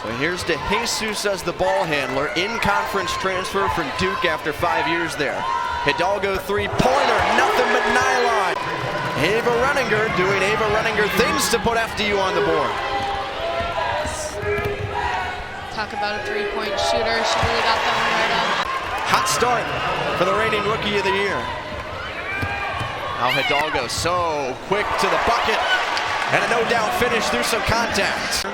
So here's DeJesus as the ball handler, in-conference transfer from Duke after 5 years there. Hidalgo three-pointer, nothing but nylon. Ava Runninger doing Ava Runninger things to put FDU on the board. Talk about a three-point shooter. She really got that one right up. Hot start for the reigning Rookie of the Year. Now Hidalgo so quick to the bucket, and a no-doubt finish through some contact.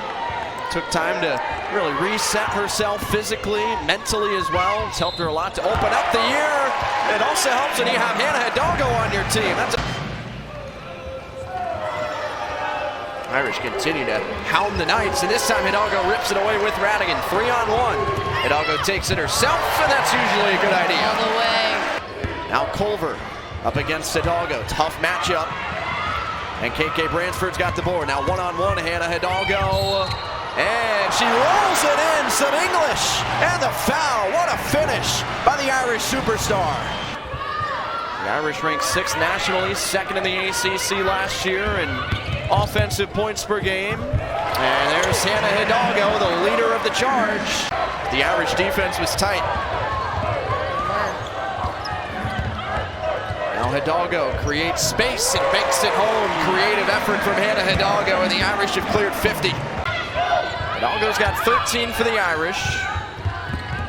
Took time to really reset herself physically, mentally as well. It's helped her a lot to open up the year. It also helps when you have Hannah Hidalgo on your team. Irish continue to hound the Knights, and this time Hidalgo rips it away with Radigan. 3-on-1. Hidalgo takes it herself, and that's usually a good idea. All the way. Now Culver up against Hidalgo. Tough matchup. And KK Bransford's got the board. Now one-on-one, Hannah Hidalgo. And she rolls it in, some English, and the foul. What a finish by the Irish superstar. The Irish ranked 6th nationally, 2nd in the ACC last year in offensive points per game. And there's Hannah Hidalgo, the leader of the charge. The Irish defense was tight. Now Hidalgo creates space and banks it home. Creative effort from Hannah Hidalgo, and the Irish have cleared 50. Hidalgo's got 13 for the Irish.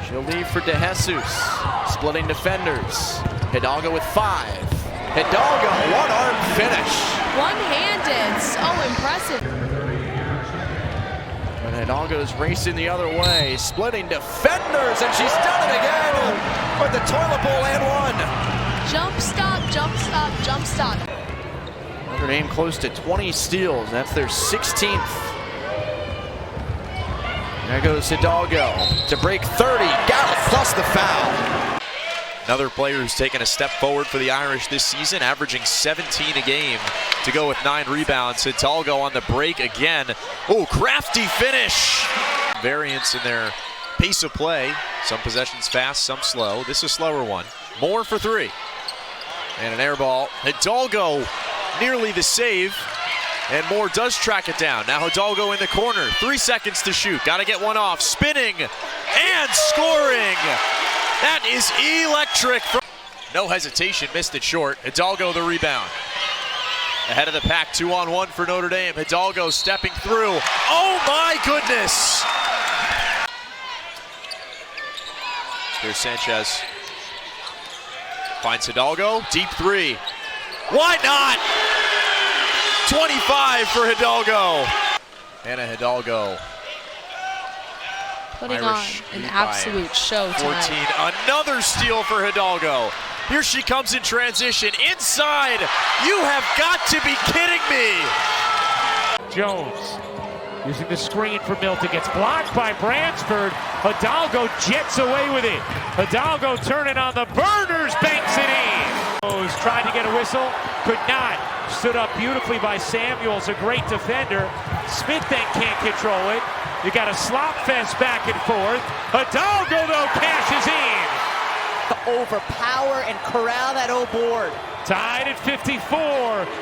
She'll leave for DeJesus. Splitting defenders. Hidalgo with 5. Hidalgo, one-arm finish. One-handed, so impressive. And Hidalgo's racing the other way. Splitting defenders, and she's done it again with the toilet bowl and one. Jump stop, jump stop, jump stop. Notre Dame close to 20 steals. That's their 16th. There goes Hidalgo to break 30. Got it, plus the foul. Another player who's taken a step forward for the Irish this season, averaging 17 a game to go with 9 rebounds. Hidalgo on the break again. Oh, crafty finish. Variance in their pace of play. Some possessions fast, some slow. This is a slower one. Moore for 3. And an air ball. Hidalgo nearly the save. And Moore does track it down. Now Hidalgo in the corner. 3 seconds to shoot. Got to get one off. Spinning and scoring. That is electric. No hesitation. Missed it short. Hidalgo the rebound. Ahead of the pack. 2-on-1 for Notre Dame. Hidalgo stepping through. Oh my goodness. Here's Sanchez. Finds Hidalgo. Deep 3. Why not? 25 for Hidalgo. Hannah Hidalgo. Putting Irish on an absolute show 14. tonight. Another steal for Hidalgo. Here she comes in transition. Inside. You have got to be kidding me. Jones using the screen for Milton. Gets blocked by Bransford. Hidalgo jets away with it. Hidalgo turning on the burners. Banks it in. Tried to get a whistle. Could not. Stood up beautifully by Samuels, a great defender. Smith then can't control it. You got a slop fest back and forth. Hidalgo, though, cashes in. To overpower and corral that old board. Tied at 54.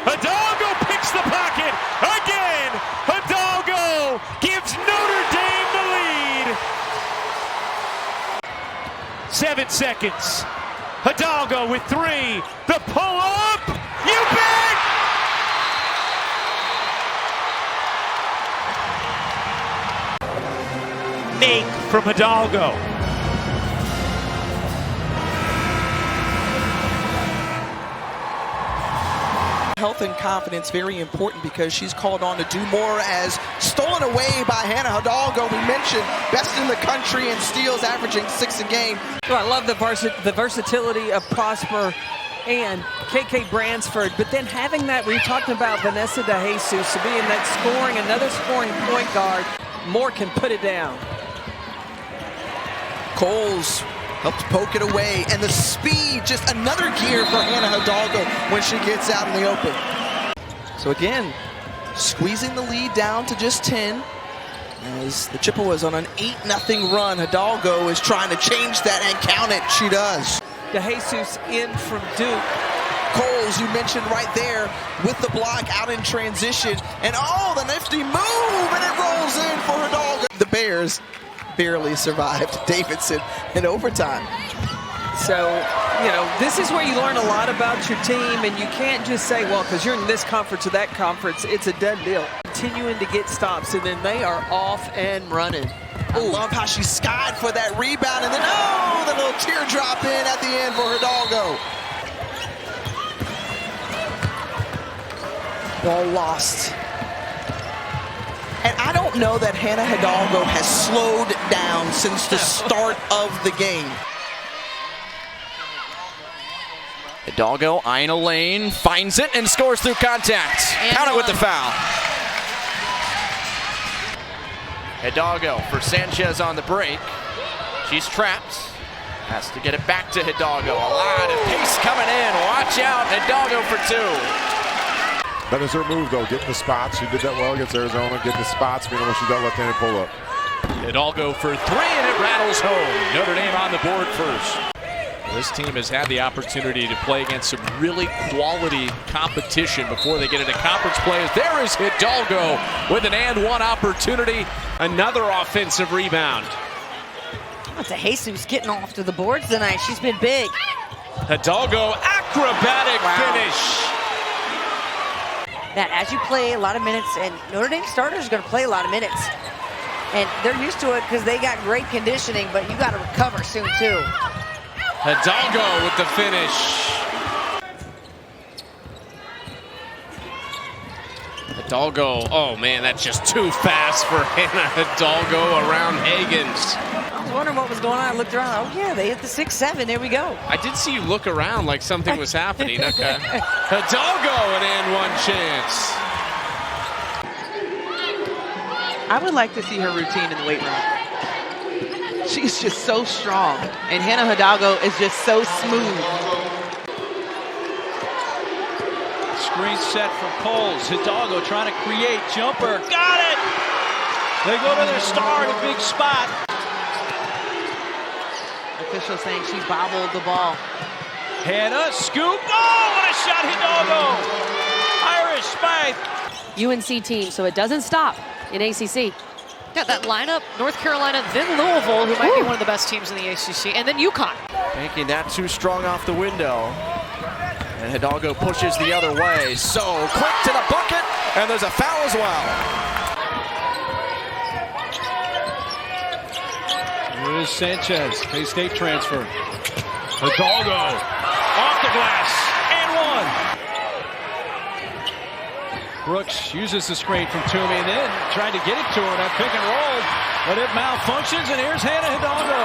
Hidalgo picks the pocket again. Hidalgo gives Notre Dame the lead. 7 seconds. Hidalgo with 3. The pull-up. You bet! Make from Hidalgo. Health and confidence very important because she's called on to do more, as stolen away by Hannah Hidalgo. We mentioned best in the country in steals, averaging 6 a game. So I love the versatility of Prosper and KK Bransford, but then having that, we talked about Vanessa DeJesus to be in that scoring, another scoring point guard. Moore can put it down. Coles helped poke it away, and the speed, just another gear for Hannah Hidalgo when she gets out in the open. So again, squeezing the lead down to just 10. As the Chippewas on an 8-0 run, Hidalgo is trying to change that, and count it, she does. DeJesus in from Duke. Coles, you mentioned right there, with the block out in transition, and oh, the nifty move, and it rolls in for Hidalgo. The Bears Bears barely survived Davidson in overtime. So, this is where you learn a lot about your team, and you can't just say, well, because you're in this conference or that conference, it's a done deal. Continuing to get stops, and then they are off and running. I love how she skied for that rebound, and then, the little teardrop in at the end for Hidalgo. Ball lost. And I don't know that Hannah Hidalgo has slowed down since the start of the game. Hidalgo eyeing a lane, finds it, and scores through contact. Count it with the foul. Hidalgo for Sanchez on the break. She's trapped. Has to get it back to Hidalgo. A lot of pace coming in. Watch out, Hidalgo for two. That is her move, though, getting the spots. She did that well against Arizona, getting the spots. When she got left-handed pull-up. Hidalgo for three, and it rattles home. Notre Dame on the board first. This team has had the opportunity to play against some really quality competition before they get into conference play. There is Hidalgo with an and-one opportunity. Another offensive rebound. Jesus getting off to the boards tonight. She's been big. Hidalgo, acrobatic finish. That as you play a lot of minutes, and Notre Dame starters are going to play a lot of minutes. And they're used to it because they got great conditioning, but you got to recover soon, too. Hidalgo with the finish. Hidalgo, oh man, that's just too fast for Hannah Hidalgo around Hagens. I was wondering what was going on. I looked around. Oh, yeah, they hit the 6-7. There we go. I did see you look around like something was happening. Okay. Hidalgo, an and-one chance. I would like to see her routine in the weight room. She's just so strong. And Hannah Hidalgo is just so smooth. Screen set for Coles. Hidalgo trying to create. Jumper. Got it! They go to their star in a big spot. Official saying she bobbled the ball. Hannah, scoop. Oh, what a shot, Hidalgo! Irish spike. UNC team, so it doesn't stop in ACC. Yeah, that lineup, North Carolina, then Louisville, who might be one of the best teams in the ACC, and then UConn. Making that too strong off the window. And Hidalgo pushes the other way. So quick to the bucket, and there's a foul as well. Here's Sanchez, K-State transfer. Hidalgo off the glass, and one. Brooks uses the screen from Toomey, and then tried to get it to her, that pick and roll, but it malfunctions, and here's Hannah Hidalgo.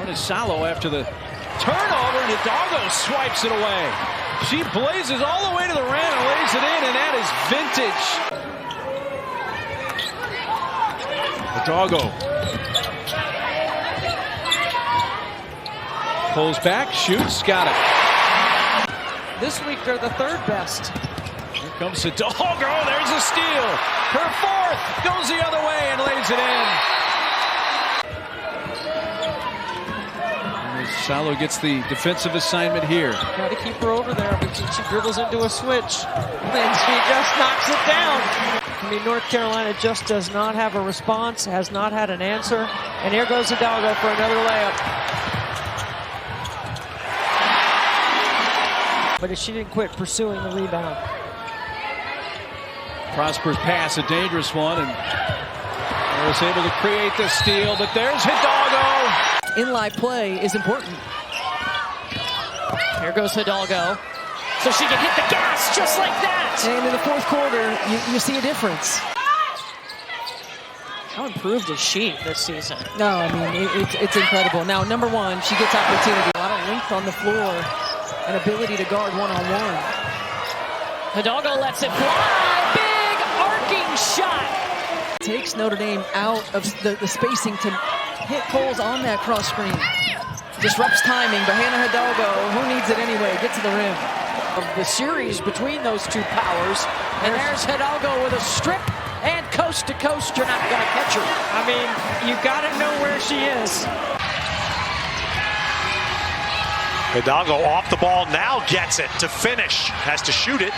Run is Salo after the turnover, and Hidalgo swipes it away. She blazes all the way to the rim and lays it in, and that is vintage. Hidalgo pulls back, shoots, got it. This week they're the third best. Here comes Hidalgo, there's a steal. Her fourth, goes the other way and lays it in. Salo gets the defensive assignment here. Got to keep her over there because she dribbles into a switch. Then she just knocks it down. I mean, North Carolina just does not have a response, has not had an answer. And here goes Hidalgo for another layup. But she didn't quit pursuing the rebound. Prosper's pass, a dangerous one, and was able to create the steal, but there's Hidalgo. In-line play is important. Here goes Hidalgo. So she can hit the gas just like that. And in the fourth quarter, you see a difference. How improved is she this season? No, I mean, it's incredible. Now, number one, she gets opportunity. A lot of length on the floor and ability to guard one-on-one. Hidalgo lets it fly. Big arcing shot. Takes Notre Dame out of the spacing to hit Coles on that cross screen. Disrupts timing, but Hannah Hidalgo, who needs it anyway, gets to the rim. Of the series between those two powers, And there's Hidalgo with a strip, and coast to coast, you're not going to catch her. I mean, you got to know where she is. Hidalgo off the ball, now gets it to finish, has to shoot it.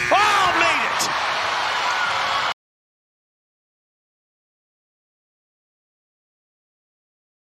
Oh!